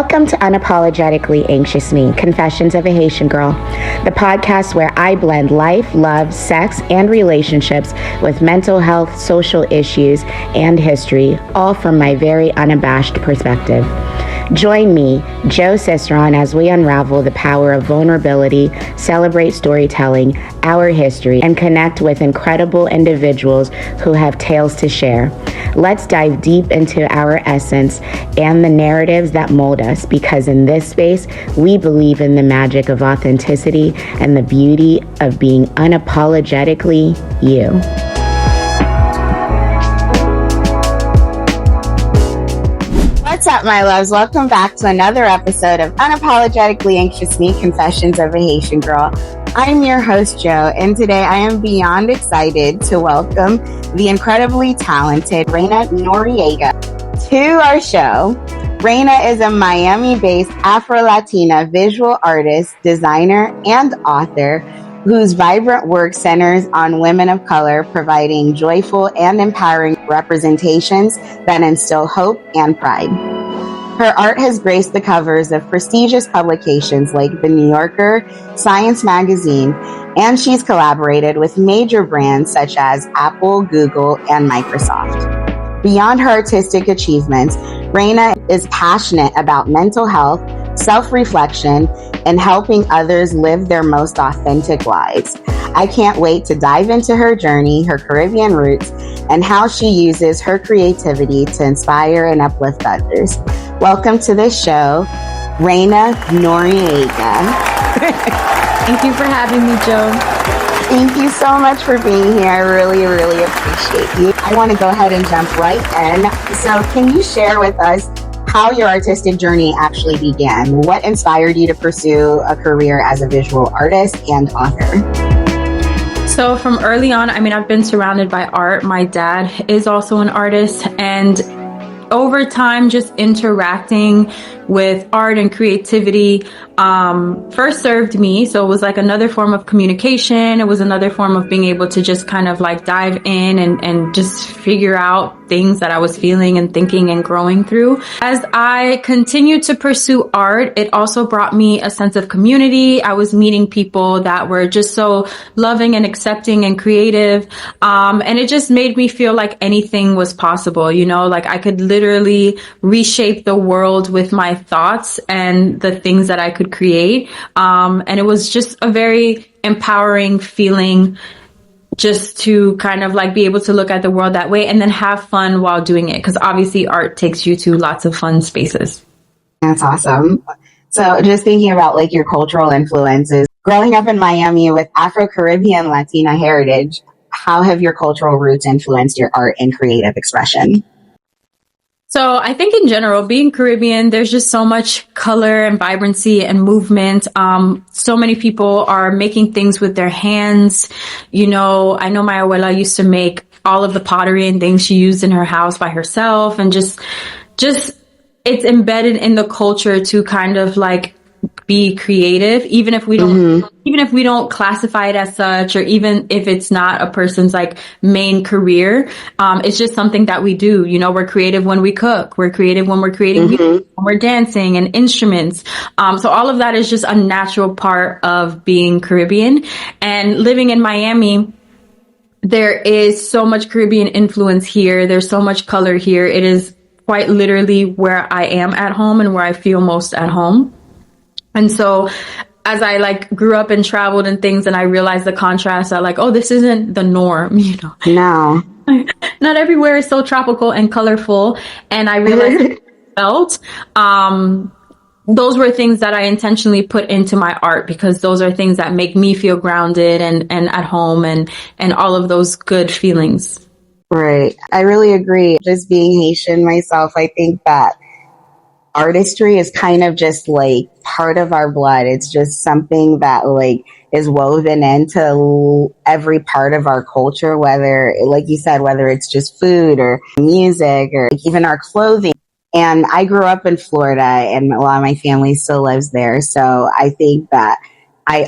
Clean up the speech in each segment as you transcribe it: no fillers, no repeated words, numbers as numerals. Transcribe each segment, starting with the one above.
Welcome to Unapologetically Anxious Me, Confessions of a Haitian Girl, the podcast where I blend life, love, sex, and relationships with mental health, social issues, and history, all from my very unabashed perspective. Join me, Joe Ciceron, as we unravel the power of vulnerability, celebrate storytelling, our history, and connect with incredible individuals who have tales to share. Let's dive deep into our essence and the narratives that mold us, because in this space, we believe in the magic of authenticity and the beauty of being unapologetically you. What's up, my loves? Welcome back to another episode of Unapologetically Anxious Me, Confessions of a Haitian Girl. I'm your host, Joe, and today I am beyond excited to welcome the incredibly talented Reyna Noriega to our show. Reyna is a Miami-based Afro-Latina visual artist, designer, and author whose vibrant work centers on women of color, providing joyful and empowering representations that instill hope and pride. Her art has graced the covers of prestigious publications like The New Yorker, Science Magazine, and she's collaborated with major brands such as Apple, Google, and Microsoft. Beyond her artistic achievements, Reyna is passionate about mental health, self-reflection, and helping others live their most authentic lives. I can't wait to dive into her journey, her Caribbean roots, and how she uses her creativity to inspire and uplift others. Welcome to the show, Reyna Noriega. Thank you for having me, Joe. Thank you so much for being here. I really, really appreciate you. I want to go ahead and jump right in. So can you share with us how your artistic journey actually began? What inspired you to pursue a career as a visual artist and author? So from early on, I've been surrounded by art. My dad is also an artist, and over time, just interacting with art and creativity first served me. So it was like another form of communication. It was another form of being able to just kind of like dive in and just figure out things that I was feeling and thinking and growing through. As I continued to pursue art, it also brought me a sense of community. I was meeting people that were just so loving and accepting and creative. And it just made me feel like anything was possible, like I could literally reshape the world with my thoughts and the things that I could create. And it was just a very empowering feeling just to kind of like be able to look at the world that way and then have fun while doing it. Because obviously art takes you to lots of fun spaces. That's awesome. So just thinking about like your cultural influences, growing up in Miami with Afro-Caribbean Latina heritage, how have your cultural roots influenced your art and creative expression? So I think in general, being Caribbean, there's just so much color and vibrancy and movement. So many people are making things with their hands. I know my abuela used to make all of the pottery and things she used in her house by herself, and just it's embedded in the culture to kind of like be creative, even if we don't classify it as such, or even if it's not a person's like main career. It's just something that we do. We're creative when we cook. We're creative when we're creating music, when we're dancing and instruments. So all of that is just a natural part of being Caribbean. And living in Miami, there is so much Caribbean influence here. There's so much color here. It is quite literally where I am at home and where I feel most at home. And so as I like grew up and traveled and things, and I realized the contrast that like, oh, this isn't the norm, No. Not everywhere is so tropical and colorful. And I realized those were things that I intentionally put into my art, because those are things that make me feel grounded and at home and all of those good feelings. Right. I really agree. Just being Haitian myself, I think that artistry is kind of just like part of our blood. It's just something that like is woven into every part of our culture, whether, like you said, whether it's just food or music or even our clothing. And I grew up in Florida, and a lot of my family still lives there. So I think that I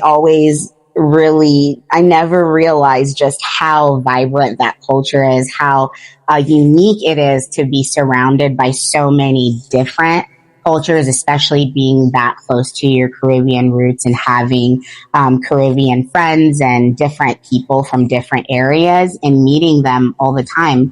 never realized just how vibrant that culture is, how unique it is to be surrounded by so many different cultures, especially being that close to your Caribbean roots and having Caribbean friends and different people from different areas and meeting them all the time.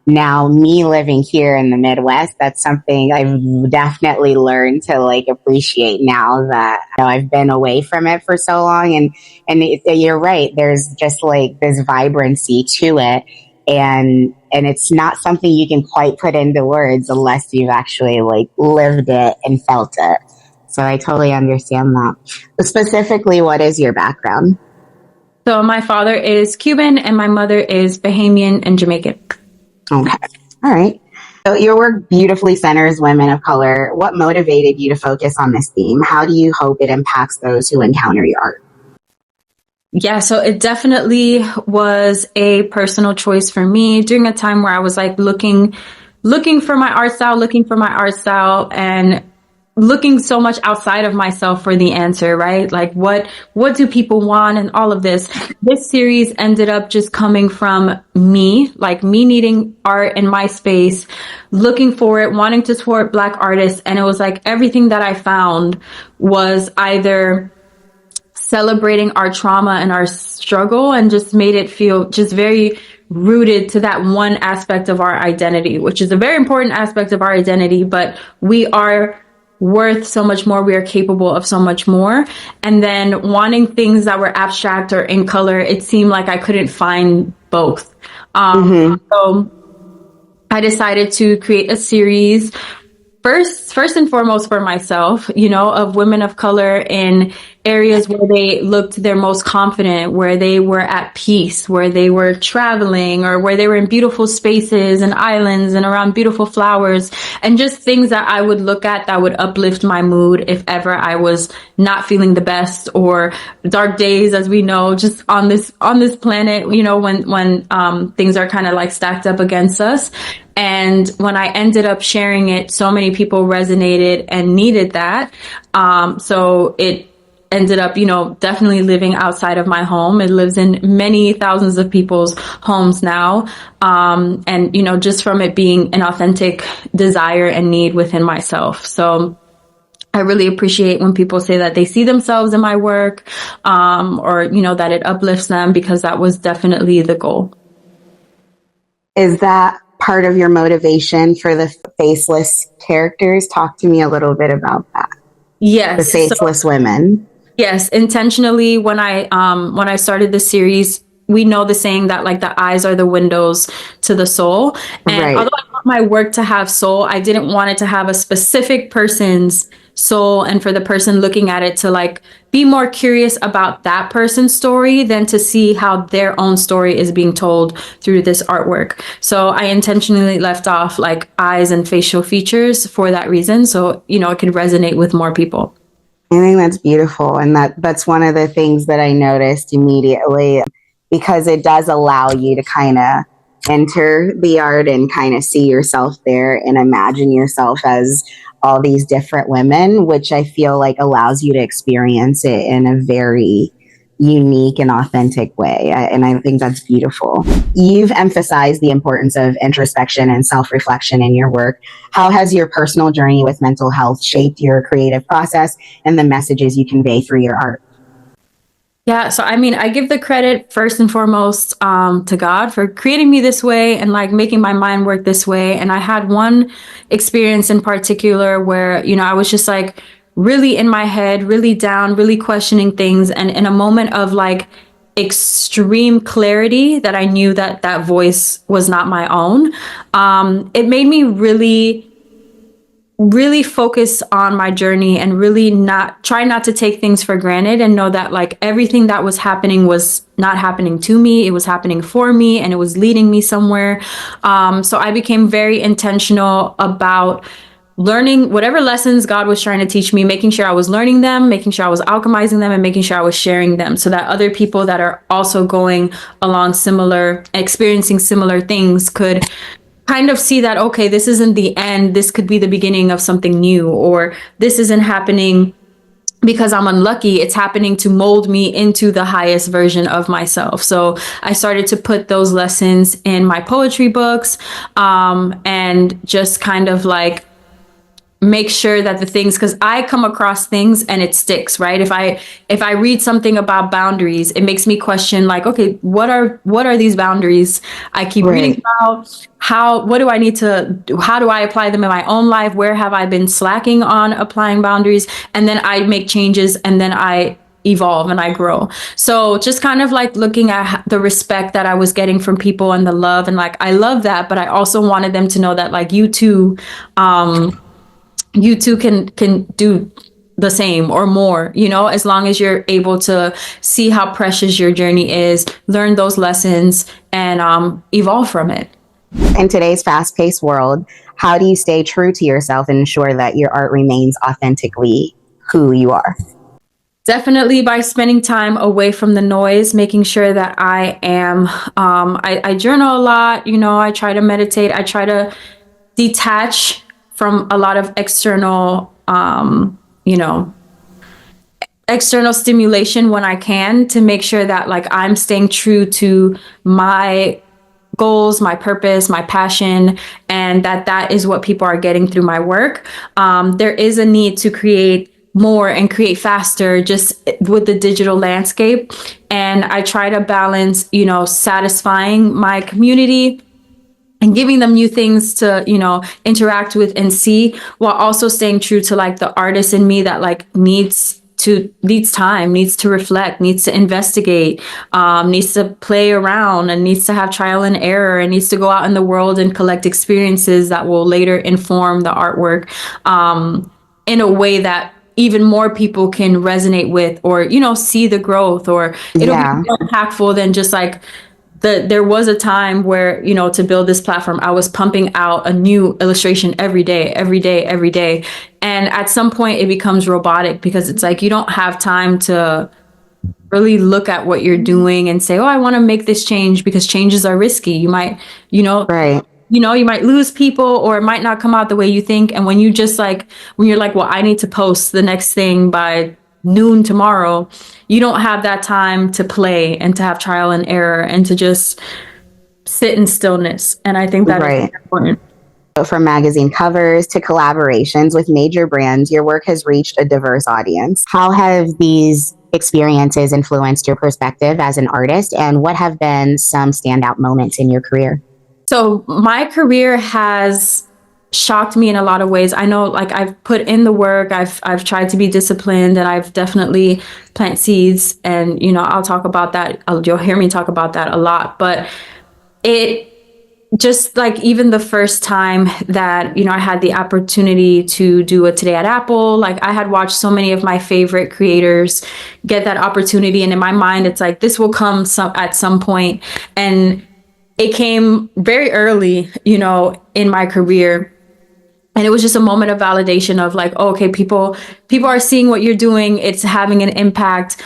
Now, me living here in the Midwest, that's something I've definitely learned to like appreciate now that I've been away from it for so long. You're right. There's just like this vibrancy to it. And it's not something you can quite put into words unless you've actually like lived it and felt it. So I totally understand that. But specifically, what is your background? So my father is Cuban and my mother is Bahamian and Jamaican. Okay. All right. So your work beautifully centers women of color. What motivated you to focus on this theme? How do you hope it impacts those who encounter your art? Yeah, so it definitely was a personal choice for me during a time where I was like looking for my art style, and looking so much outside of myself for the answer, right? Like what do people want and all of this. This series ended up just coming from me, like me needing art in my space, looking for it, wanting to support Black artists. And it was like everything that I found was either celebrating our trauma and our struggle and just made it feel just very rooted to that one aspect of our identity, which is a very important aspect of our identity, but we are worth so much more. We are capable of so much more. And then wanting things that were abstract or in color, it seemed like I couldn't find both. So I decided to create a series first and foremost for myself, of women of color in areas where they looked their most confident, where they were at peace, where they were traveling, or where they were in beautiful spaces and islands and around beautiful flowers, and just things that I would look at that would uplift my mood if ever I was not feeling the best, or dark days, as we know, just on this planet, when things are kind of like stacked up against us. And when I ended up sharing it, so many people resonated and needed that. So it ended up, definitely living outside of my home. It lives in many thousands of people's homes now. And, just from it being an authentic desire and need within myself. So I really appreciate when people say that they see themselves in my work, or, that it uplifts them, because that was definitely the goal. Is that part of your motivation for the faceless characters? Talk to me a little bit about that. Yes. The faceless women. Yes. Intentionally, when I started the series, we know the saying that like the eyes are the windows to the soul. And although I want my work to have soul, I didn't want it to have a specific person's soul, and for the person looking at it to like be more curious about that person's story than to see how their own story is being told through this artwork. So I intentionally left off like eyes and facial features for that reason, so it could resonate with more people. I think that's beautiful, and that's one of the things that I noticed immediately, because it does allow you to kind of enter the art and kind of see yourself there and imagine yourself as all these different women, which I feel like allows you to experience it in a very unique and authentic way. And I think that's beautiful. You've emphasized the importance of introspection and self-reflection in your work. How has your personal journey with mental health shaped your creative process and the messages you convey through your art? Yeah, so I give the credit first and foremost to God for creating me this way and like making my mind work this way. And I had one experience in particular where, I was just like really in my head, really down, really questioning things. And in a moment of like extreme clarity that I knew that that voice was not my own, it made me really focus on my journey and really try not to take things for granted, and know that like everything that was happening was not happening to me. It was happening for me, and it was leading me somewhere. So I became very intentional about learning whatever lessons God was trying to teach me, making sure I was learning them, making sure I was alchemizing them, and making sure I was sharing them so that other people that are also going along experiencing similar things could kind of see that, okay, this isn't the end. This could be the beginning of something new, or this isn't happening because I'm unlucky. It's happening to mold me into the highest version of myself. So I started to put those lessons in my poetry books, and just kind of like make sure that the things, because I come across things and it sticks, right? If I read something about boundaries, it makes me question, like, okay, what are these boundaries I keep reading Right. about? What do I need to do? How do I apply them in my own life? Where have I been slacking on applying boundaries? And then I make changes, and then I evolve and I grow. So just kind of like looking at the respect that I was getting from people and the love, and like, I love that, but I also wanted them to know that, like, you too can do the same or more, as long as you're able to see how precious your journey is, learn those lessons, and evolve from it. In today's fast-paced world, how do you stay true to yourself and ensure that your art remains authentically who you are? Definitely by spending time away from the noise, making sure that I am, I journal a lot, I try to meditate, I try to detach from a lot of external stimulation when I can, to make sure that, like, I'm staying true to my goals, my purpose, my passion, and that is what people are getting through my work. There is a need to create more and create faster just with the digital landscape. And I try to balance, satisfying my community and giving them new things to, interact with and see, while also staying true to, like, the artist in me that, like, needs time, needs to reflect, needs to investigate, needs to play around, and needs to have trial and error, and needs to go out in the world and collect experiences that will later inform the artwork, in a way that even more people can resonate with, or, see the growth, or it'll be Yeah. more impactful than just like there was a time where, to build this platform, I was pumping out a new illustration every day, every day, every day. And at some point it becomes robotic, because it's like, you don't have time to really look at what you're doing and say, oh, I want to make this change, because changes are risky. You might, Right. you might lose people, or it might not come out the way you think. And when you're like, well, I need to post the next thing by noon tomorrow, you don't have that time to play and to have trial and error and to just sit in stillness. And I think that is Right. important. From magazine covers to collaborations with major brands, your work has reached a diverse audience. How have these experiences influenced your perspective as an artist, and what have been some standout moments in your career? So my career has shocked me in a lot of ways. I know, like, I've put in the work, I've tried to be disciplined, and I've definitely plant seeds, and I'll talk about that. You'll hear me talk about that a lot. But it just, like, even the first time that I had the opportunity to do a Today at Apple, like, I had watched so many of my favorite creators get that opportunity, and in my mind it's like, this will come at some point. And it came very early, in my career. And it was just a moment of validation of, like, oh, okay, people are seeing what you're doing. It's having an impact.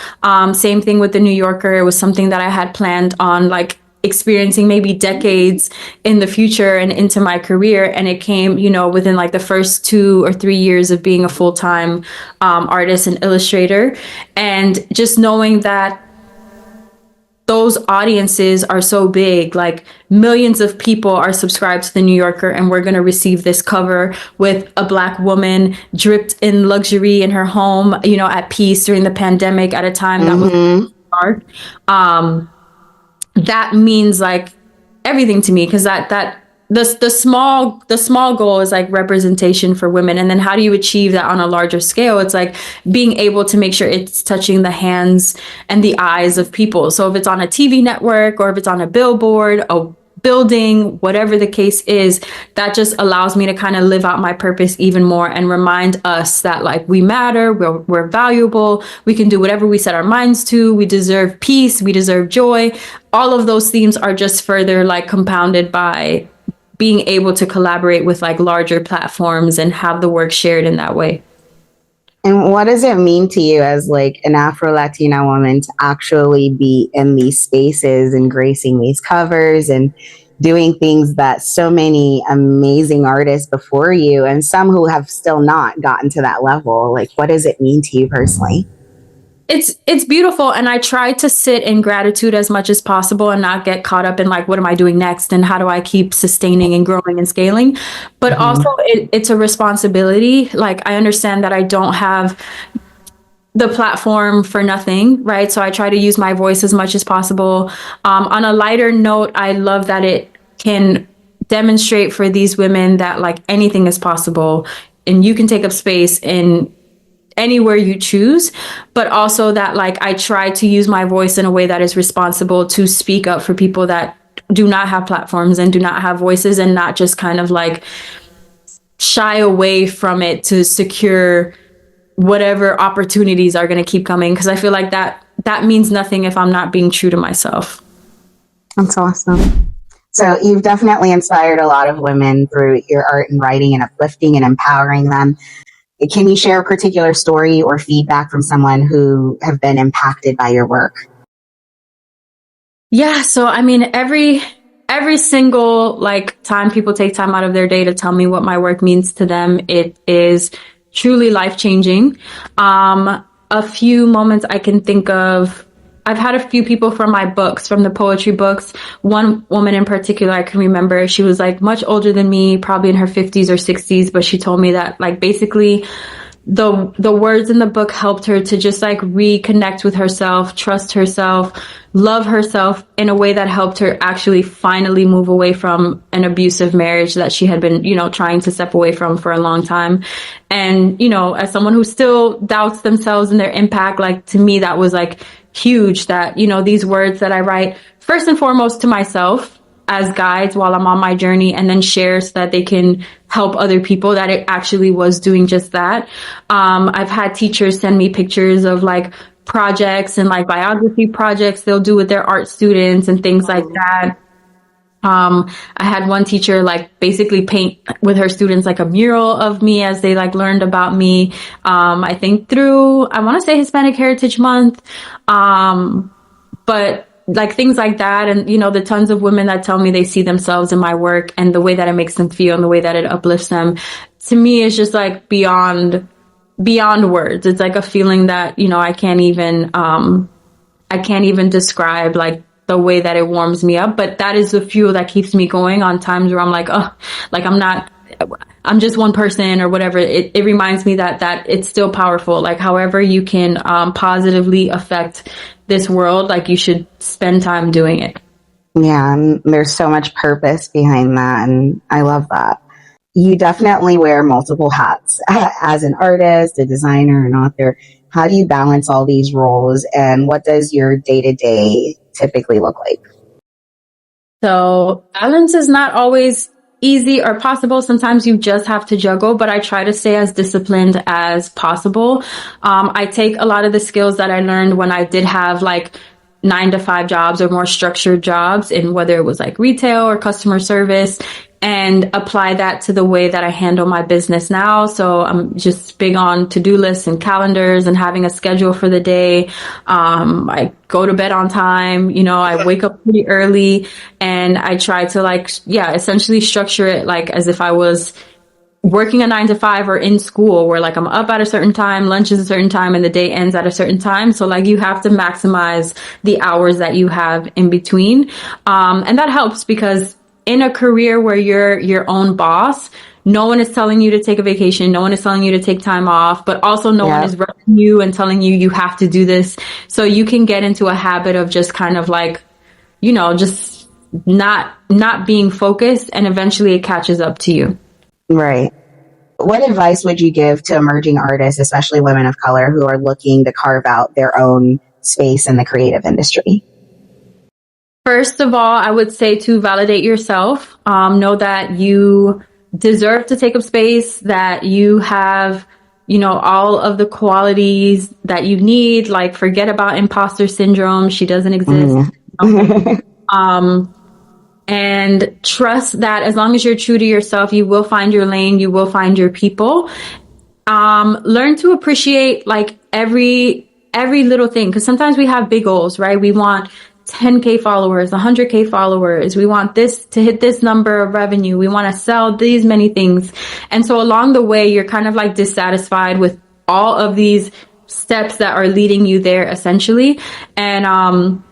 Same thing with the New Yorker. It was something that I had planned on, like, experiencing maybe decades in the future and into my career. And it came, within, like, the first 2 or 3 years of being a full-time artist and illustrator. And just knowing that those audiences are so big, like, millions of people are subscribed to the New Yorker, and we're going to receive this cover with a Black woman dripped in luxury in her home, at peace during the pandemic, at a time that was hard. That means, like, everything to me, because the small goal is, like, representation for women, and then how do you achieve that on a larger scale? It's like being able to make sure it's touching the hands and the eyes of people. So if it's on a TV network, or if it's on a billboard, a building, whatever the case is, that just allows me to kind of live out my purpose even more, and remind us that, like, we matter, we're valuable, we can do whatever we set our minds to, we deserve peace, we deserve joy. All of those themes are just further, like, compounded by being able to collaborate with, like, larger platforms and have the work shared in that way. And what does it mean to you as, like, an Afro-Latina woman to actually be in these spaces and gracing these covers and doing things that so many amazing artists before you, and some who have still not gotten to that level? Like, what does it mean to you personally? It's beautiful, and I try to sit in gratitude as much as possible and not get caught up in like, what am I doing next and how do I keep sustaining and growing and scaling. But also it's a responsibility. Like, I understand that I don't have the platform for nothing, right? So I try to use my voice as much as possible. On a lighter note, I love that it can demonstrate for these women that like anything is possible and you can take up space in anywhere you choose, but also that like I try to use my voice in a way that is responsible to speak up for people that do not have platforms and do not have voices, and not just kind of like shy away from it to secure whatever opportunities are going to keep coming, because I feel like that means nothing if I'm not being true to myself. That's awesome. So you've definitely inspired a lot of women through your art and writing and uplifting and empowering them. Can you share a particular story or feedback from someone who have been impacted by your work? Yeah. So, I mean, every single like time people take time out of their day to tell me what my work means to them, it is truly life changing. A few moments I can think of, I've had a few people from my books, from the poetry books. One woman in particular, I can remember, she was like much older than me, probably in her 50s or 60s, but she told me that like basically the words in the book helped her to just like reconnect with herself, trust herself, love herself in a way that helped her actually finally move away from an abusive marriage that she had been, trying to step away from for a long time. And, as someone who still doubts themselves and their impact, like to me, that was like huge that, these words that I write first and foremost to myself as guides while I'm on my journey, and then share so that they can help other people, that it actually was doing just that. I've had teachers send me pictures of like projects and like biography projects they'll do with their art students and things like that. I had one teacher like basically paint with her students like a mural of me as they like learned about me. I think through, I want to say Hispanic Heritage Month. But like things like that. And, the tons of women that tell me they see themselves in my work and the way that it makes them feel and the way that it uplifts them, to me is just like beyond words. It's like a feeling that, I can't even describe like the way that it warms me up. But that is the fuel that keeps me going on times where I'm like, oh, like I'm just one person or whatever. It reminds me that it's still powerful. Like however you can positively affect this world, like you should spend time doing it. Yeah, and there's so much purpose behind that, and I love that. You definitely wear multiple hats as an artist, a designer, an author. How do you balance all these roles, and what does your day-to-day typically look like? So balance is not always easy or possible. Sometimes you just have to juggle, but I try to stay as disciplined as possible. I take a lot of the skills that I learned when I did have like 9-to-5 jobs or more structured jobs, in whether it was like retail or customer service, and apply that to the way that I handle my business now. So I'm just big on to-do lists and calendars and having a schedule for the day. I go to bed on time, I wake up pretty early, and I try to essentially structure it like as if I was working a 9-to-5 or in school, where like I'm up at a certain time, lunch is a certain time, and the day ends at a certain time. So like you have to maximize the hours that you have in between. And that helps because in a career where you're your own boss, no one is telling you to take a vacation. No one is telling you to take time off, but also no one is rushing you and telling you have to do this. So you can get into a habit of just kind of like, just not being focused, and eventually it catches up to you. Right. What advice would you give to emerging artists, especially women of color, who are looking to carve out their own space in the creative industry? First of all, I would say to validate yourself. Know that you deserve to take up space, that you have, all of the qualities that you need. Like, forget about imposter syndrome. She doesn't exist. And trust that as long as you're true to yourself, you will find your lane, you will find your people. Learn to appreciate like every little thing. Cause sometimes we have big goals, right? We want 10K followers, 100K followers. We want this to hit this number of revenue. We want to sell these many things. And so along the way, you're kind of like dissatisfied with all of these steps that are leading you there essentially. And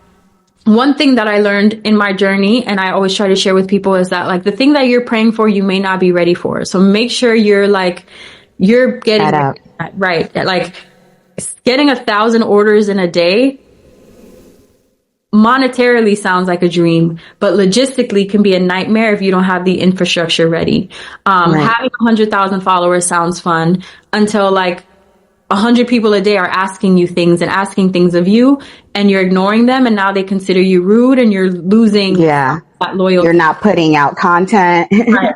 one thing that I learned in my journey, and I always try to share with people, is that like the thing that you're praying for, you may not be ready for. So make sure you're getting up. right. Like getting 1,000 orders in a day monetarily sounds like a dream, but logistically can be a nightmare if you don't have the infrastructure ready. Having 100,000 followers sounds fun until like 100 people a day are asking you things and asking things of you, and you're ignoring them, and now they consider you rude, and you're losing that loyalty. You're not putting out content. Right.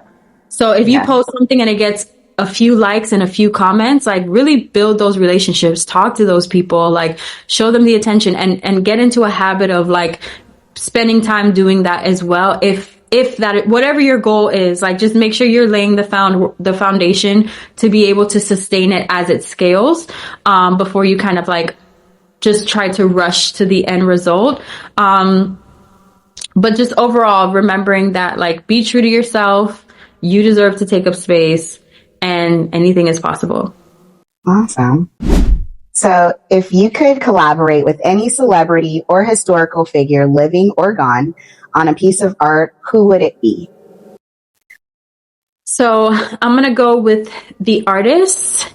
So if you post something and it gets a few likes and a few comments, like really build those relationships, talk to those people, like show them the attention, and get into a habit of like spending time doing that as well. If that, whatever your goal is, like just make sure you're laying the foundation to be able to sustain it as it scales, before you kind of like just try to rush to the end result. But just overall, remembering that like be true to yourself, you deserve to take up space, and anything is possible. Awesome. So if you could collaborate with any celebrity or historical figure, living or gone, on a piece of art, who would it be? So I'm going to go with the artists,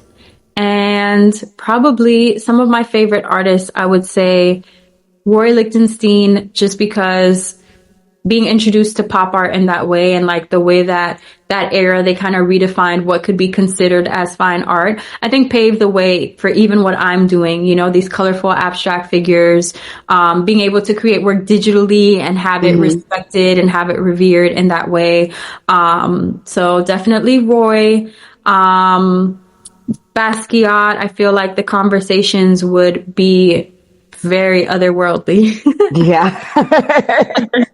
and probably some of my favorite artists, I would say Roy Lichtenstein, just because being introduced to pop art in that way, and like the way that era, they kind of redefined what could be considered as fine art, I think paved the way for even what I'm doing, you know, these colorful abstract figures, being able to create work digitally and have it respected and have it revered in that way. So definitely Roy. Basquiat, I feel like the conversations would be very otherworldly.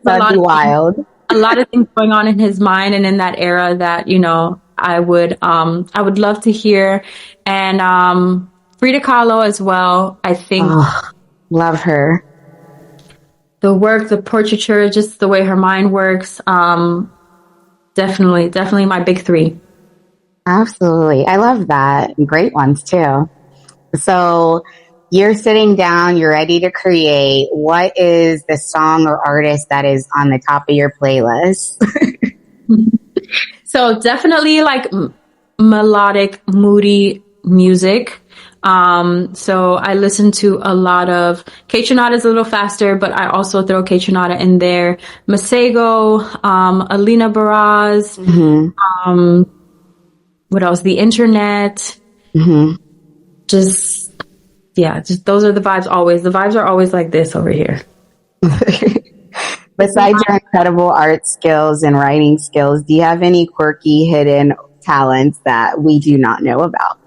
That'd be wild. A lot of things going on in his mind and in that era that, you know, I would love to hear. And Frida Kahlo as well, I think. Love her. The work, the portraiture, just the way her mind works. Definitely my big three. Absolutely. I love that. Great ones too. So you're sitting down, you're ready to create. What is the song or artist that is on the top of your playlist? So definitely like melodic, moody music. So I listen to a lot of Kaytranada is a little faster, but I also throw Kaytranada in there. Masego, Alina Baraz, what else? The Internet. Just those are the vibes always. The vibes are always like this over here. Besides your incredible art skills and writing skills, do you have any quirky hidden talents that we do not know about?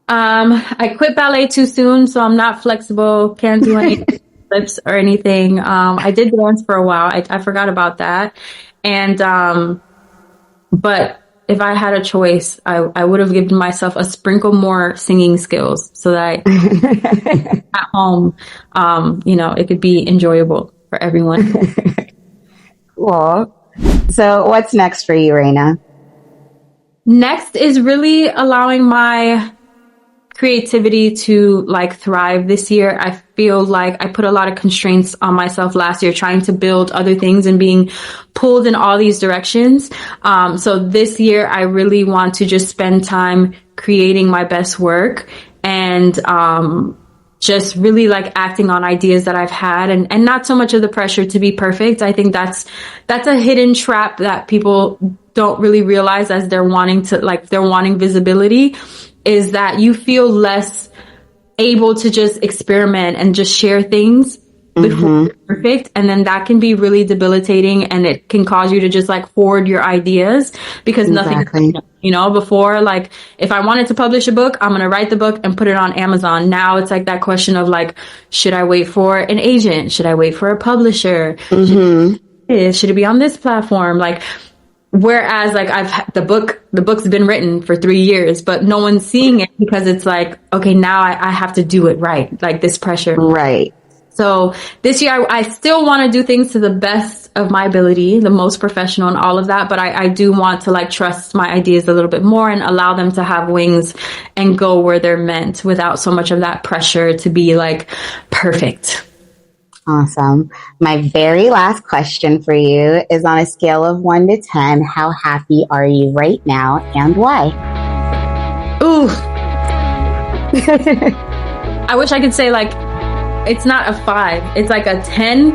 I quit ballet too soon, so I'm not flexible. Can't do any flips or anything. I did dance for a while. I forgot about that. And, but if I had a choice, I would have given myself a sprinkle more singing skills so that at home, you know, it could be enjoyable for everyone. Cool. So what's next for you, Reyna? Next is really allowing my creativity to like thrive this year. I feel like I put a lot of constraints on myself last year, trying to build other things and being pulled in all these directions. So this year I really want to just spend time creating my best work and, just really like acting on ideas that I've had and not so much of the pressure to be perfect. I think that's a hidden trap that people don't really realize as they're wanting visibility, is that you feel less able to just experiment and just share things before you're perfect. And then that can be really debilitating, and it can cause you to just like hoard your ideas because nothing, you know, before, like if I wanted to publish a book, I'm going to write the book and put it on Amazon. Now it's like that question of like, should I wait for an agent? Should I wait for a publisher? Should it be on this platform? Like, whereas like the book's been written for 3 years, but no one's seeing it because it's like, okay, now I have to do it right. Like this pressure. Right. So this year, I still want to do things to the best of my ability, the most professional and all of that. But I do want to like trust my ideas a little bit more and allow them to have wings and go where they're meant without so much of that pressure to be like perfect. Awesome. My very last question for you is on a scale of 1 to 10, how happy are you right now and why? Ooh. I wish I could say like, it's not a 5. It's like a 10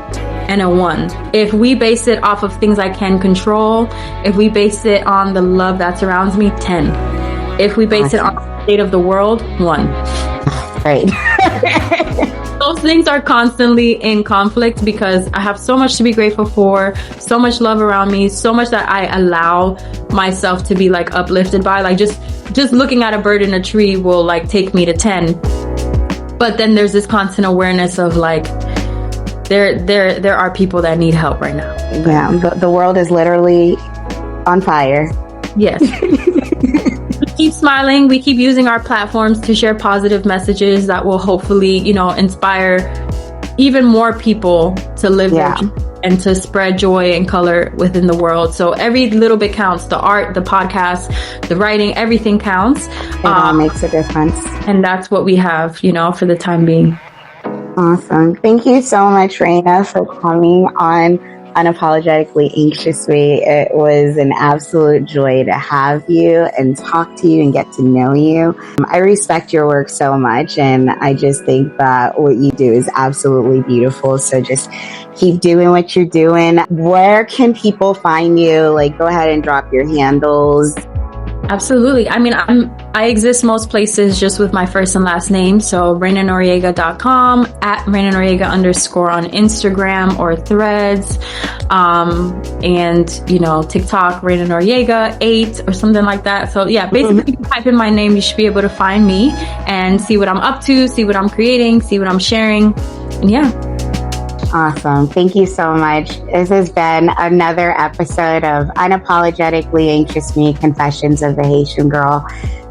and a 1. If we base it off of things I can control, if we base it on the love that surrounds me, 10. If we base it on the state of the world, 1. Great. Those things are constantly in conflict because I have so much to be grateful for, so much love around me, so much that I allow myself to be like uplifted by. Like just looking at a bird in a tree will like take me to 10. But then there's this constant awareness of like, there are people that need help right now. Yeah, the world is literally on fire. Yes. We keep smiling. We keep using our platforms to share positive messages that will hopefully, inspire even more people to live their dreams and to spread joy and color within the world. So every little bit counts. The art, the podcast, the writing, everything counts. It all makes a difference. And that's what we have, for the time being. Awesome. Thank you so much, Reyna, for coming on Unapologetically Anxious Me. It was an absolute joy to have you and talk to you and get to know you. I respect your work so much, and I just think that what you do is absolutely beautiful. So just keep doing what you're doing. Where can people find you? Like, go ahead and drop your handles. Absolutely. I mean, I exist most places just with my first and last name. So ReynaNoriega.com, at Reyna Noriega _ on Instagram or Threads. And, TikTok, Reyna Noriega 8 or something like that. So yeah, basically if you type in my name, you should be able to find me and see what I'm up to, see what I'm creating, see what I'm sharing. And yeah. Awesome. Thank you so much. This has been another episode of Unapologetically Anxious Me, Confessions of a Haitian Girl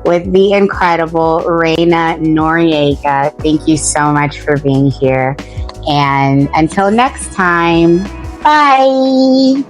with the incredible Reyna Noriega. Thank you so much for being here. And until next time, bye.